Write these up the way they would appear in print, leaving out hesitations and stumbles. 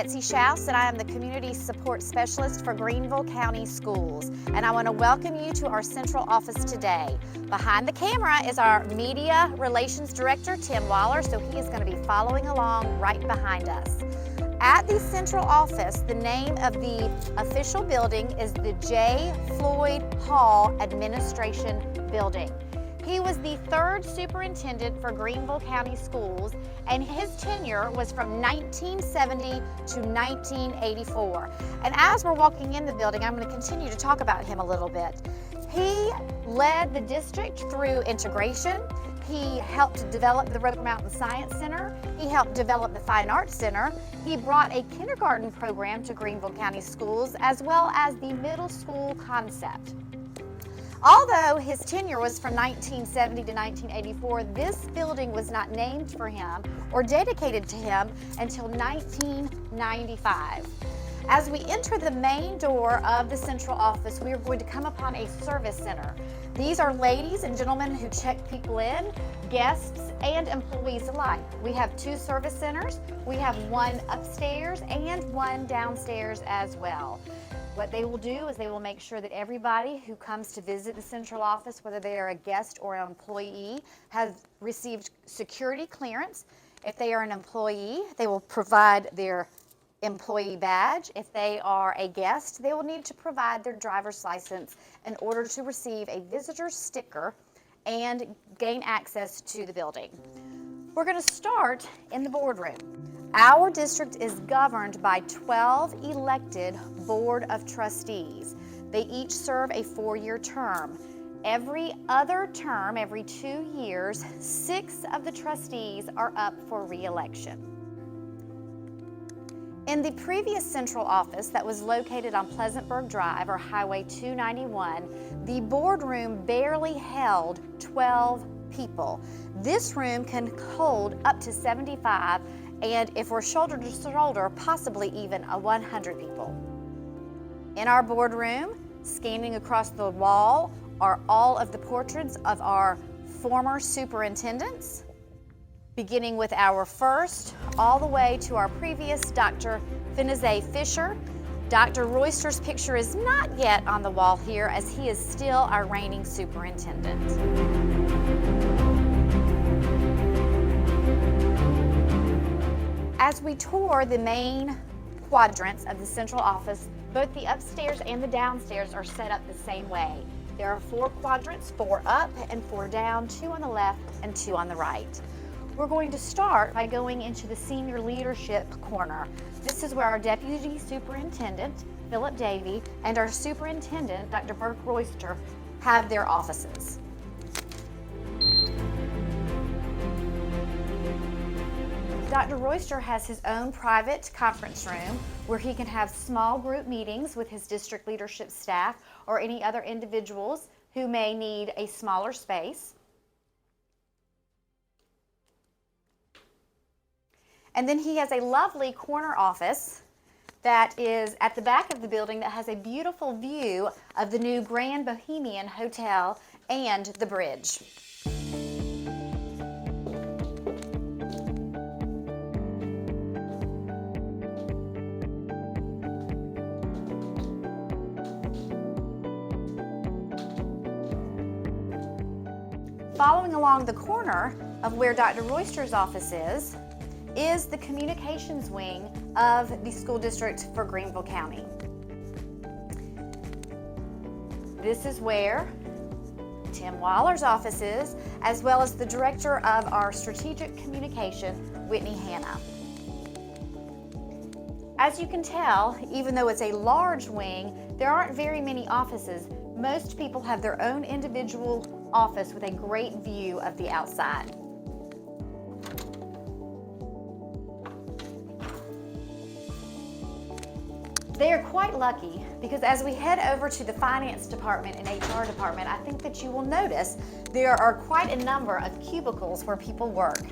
Betsy Shouse, and I am the Community Support Specialist for Greenville County Schools. And I want to welcome you to our central office today. Behind the camera is our Media Relations Director, Tim Waller, so he is going to be following along right behind us. At the central office, the name of the official building is the J. Floyd Hall Administration Building. He was the third superintendent for Greenville County Schools, and his tenure was from 1970 to 1984. And as we're walking in the building, I'm going to continue to talk about him a little bit. He led the district through integration. He helped develop the Roper Mountain Science Center. He helped develop the Fine Arts Center. He brought a kindergarten program to Greenville County Schools, as well as the middle school concept. Although his tenure was from 1970 to 1984, this building was not named for him or dedicated to him until 1995. As we enter the main door of the central office, we are going to come upon a service center. These are ladies and gentlemen who check people in, guests and employees alike. We have two service centers. We have one upstairs and one downstairs as well. What they will do is they will make sure that everybody who comes to visit the central office, whether they are a guest or an employee, has received security clearance. If they are an employee, they will provide their employee badge. If they are a guest, they will need to provide their driver's license in order to receive a visitor sticker and gain access to the building. We're going to start in the boardroom. Our district is governed by 12 elected Board of Trustees. They each serve a 4-year term. Every other term, every 2 years, 6 of the trustees are up for re-election. In the previous central office that was located on Pleasantburg Drive or Highway 291, the boardroom barely held 12 people. This room can hold up to 75, and if we're shoulder to shoulder, possibly even 100 people. In our boardroom, scanning across the wall, are all of the portraits of our former superintendents, beginning with our first all the way to our previous, Dr. Finazay Fisher. Dr. Royster's picture is not yet on the wall here, as he is still our reigning superintendent. As we tour the main quadrants of the central office, both the upstairs and the downstairs are set up the same way. There are 4 quadrants, 4 up and 4 down, 2 on the left and 2 on the right. We're going to start by going into the senior leadership corner. This is where our deputy superintendent, Philip Davey, and our superintendent, Dr. Burke Royster, have their offices. Dr. Royster has his own private conference room where he can have small group meetings with his district leadership staff or any other individuals who may need a smaller space. And then he has a lovely corner office that is at the back of the building that has a beautiful view of the new Grand Bohemian Hotel and the bridge. Following along the corner of where Dr. Royster's office is the communications wing of the school district for Greenville County. This is where Tim Waller's office is, as well as the director of our strategic communication, Whitney Hanna. As you can tell, even though it's a large wing, there aren't very many offices. Most people have their own individual office with a great view of the outside. They are quite lucky because as we head over to the finance department and HR department, I think that you will notice there are quite a number of cubicles where people work,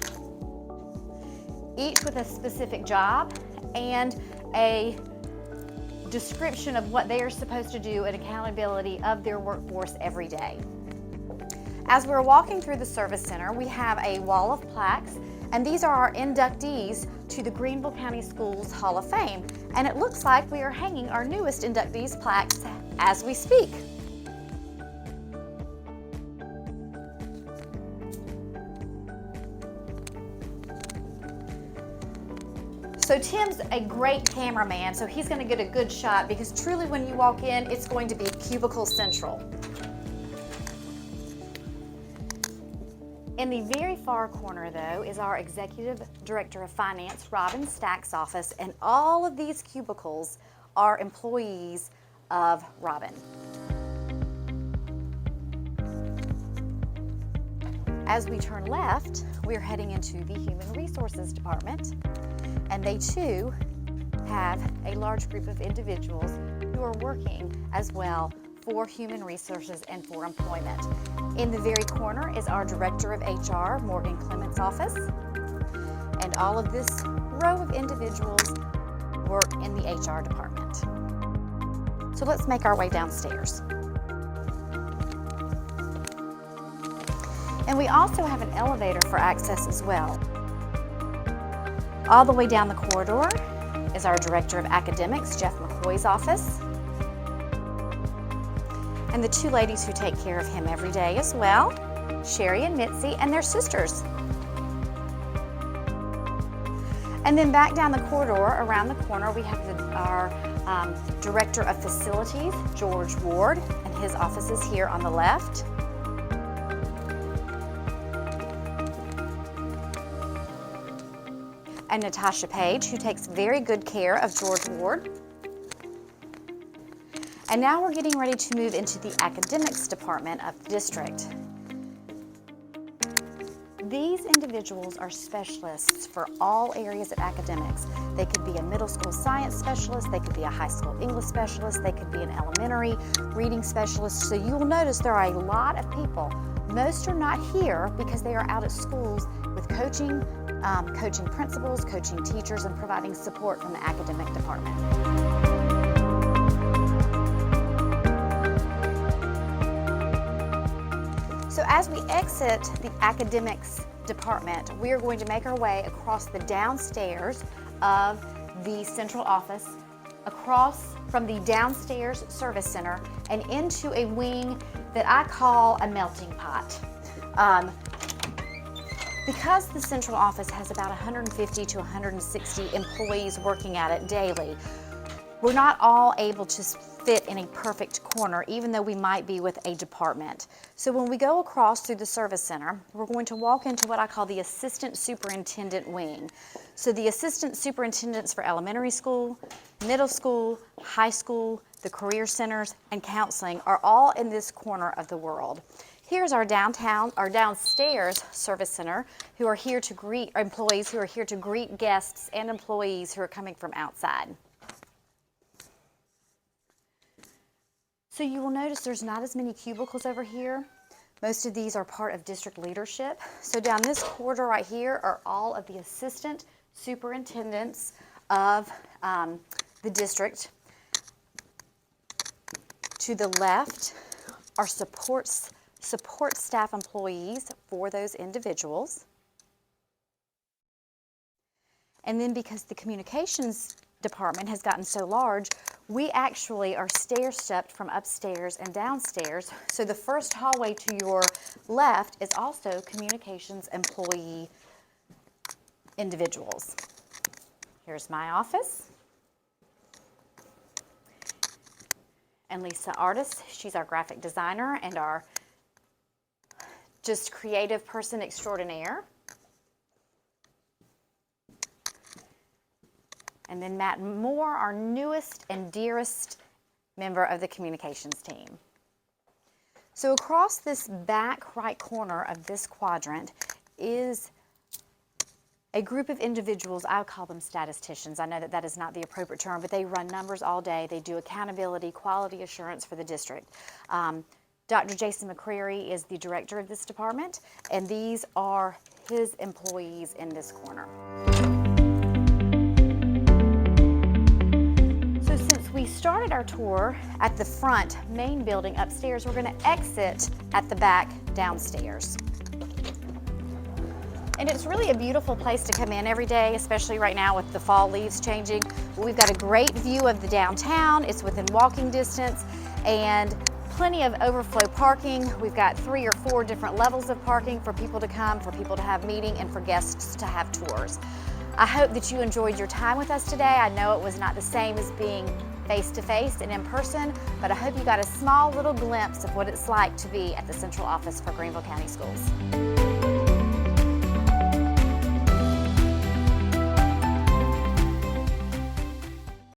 each with a specific job and a description of what they are supposed to do and accountability of their workforce every day. As we're walking through the service center, we have a wall of plaques And these are our inductees to the Greenville County Schools Hall of Fame. And it looks like we are hanging our newest inductees plaques as we speak. So Tim's a great cameraman, so he's going to get a good shot because truly when you walk in, it's going to be cubicle central. In the very far corner, though, is our Executive Director of Finance, Robin Stack's office, and all of these cubicles are employees of Robin. As we turn left, we're heading into the Human Resources Department, and they too have a large group of individuals who are working as well for human resources and for employment. In the very corner is our Director of HR, Morgan Clement's office, and all of this row of individuals work in the HR department. So let's make our way downstairs. And we also have an elevator for access as well. All the way down the corridor is our Director of Academics, Jeff McCoy's office, and the two ladies who take care of him every day as well, Sherry and Mitzi, and their sisters. And then back down the corridor, around the corner, we have our Director of Facilities, George Ward, and his office is here on the left. And Natasha Page, who takes very good care of George Ward. And now we're getting ready to move into the academics department of the district. These individuals are specialists for all areas of academics. They could be a middle school science specialist, they could be a high school English specialist, they could be an elementary reading specialist. So you will notice there are a lot of people. Most are not here because they are out at schools with coaching, coaching principals, coaching teachers, and providing support from the academic department. So as we exit the academics department, we are going to make our way across the downstairs of the central office, across from the downstairs service center, and into a wing that I call a melting pot. Because the central office has about 150 to 160 employees working at it daily, we're not all able to fit in a perfect corner, even though we might be with a department. So when we go across through the service center, we're going to walk into what I call the assistant superintendent wing. So the assistant superintendents for elementary school, middle school, high school, the career centers, and counseling are all in this corner of the world. Here's our downstairs service center who are here to greet employees who are here to greet guests and employees who are coming from outside. So you will notice there's not as many cubicles over here. Most of these are part of district leadership. So down this corridor right here are all of the assistant superintendents of the district. To the left are support staff employees for those individuals. And then because the communications department has gotten so large, we actually are stair-stepped from upstairs and downstairs. So the first hallway to your left is also communications employee individuals. Here's my office. And Lisa Artis, she's our graphic designer and our just creative person extraordinaire. And then Matt Moore, our newest and dearest member of the communications team. So across this back right corner of this quadrant is a group of individuals. I would call them statisticians. I know that that is not the appropriate term, but they run numbers all day. They do accountability, quality assurance for the district. Dr. Jason McCreary is the director of this department, and these are his employees in this corner. So since we started our tour at the front main building upstairs, we're going to exit at the back downstairs. And it's really a beautiful place to come in every day, especially right now with the fall leaves changing. We've got a great view of the downtown. It's within walking distance and plenty of overflow parking. We've got 3 or 4 different levels of parking for people to come, for people to have meeting, and for guests to have tours. I hope that you enjoyed your time with us today. I know it was not the same as being face-to-face and in person, but I hope you got a small little glimpse of what it's like to be at the central office for Greenville County Schools.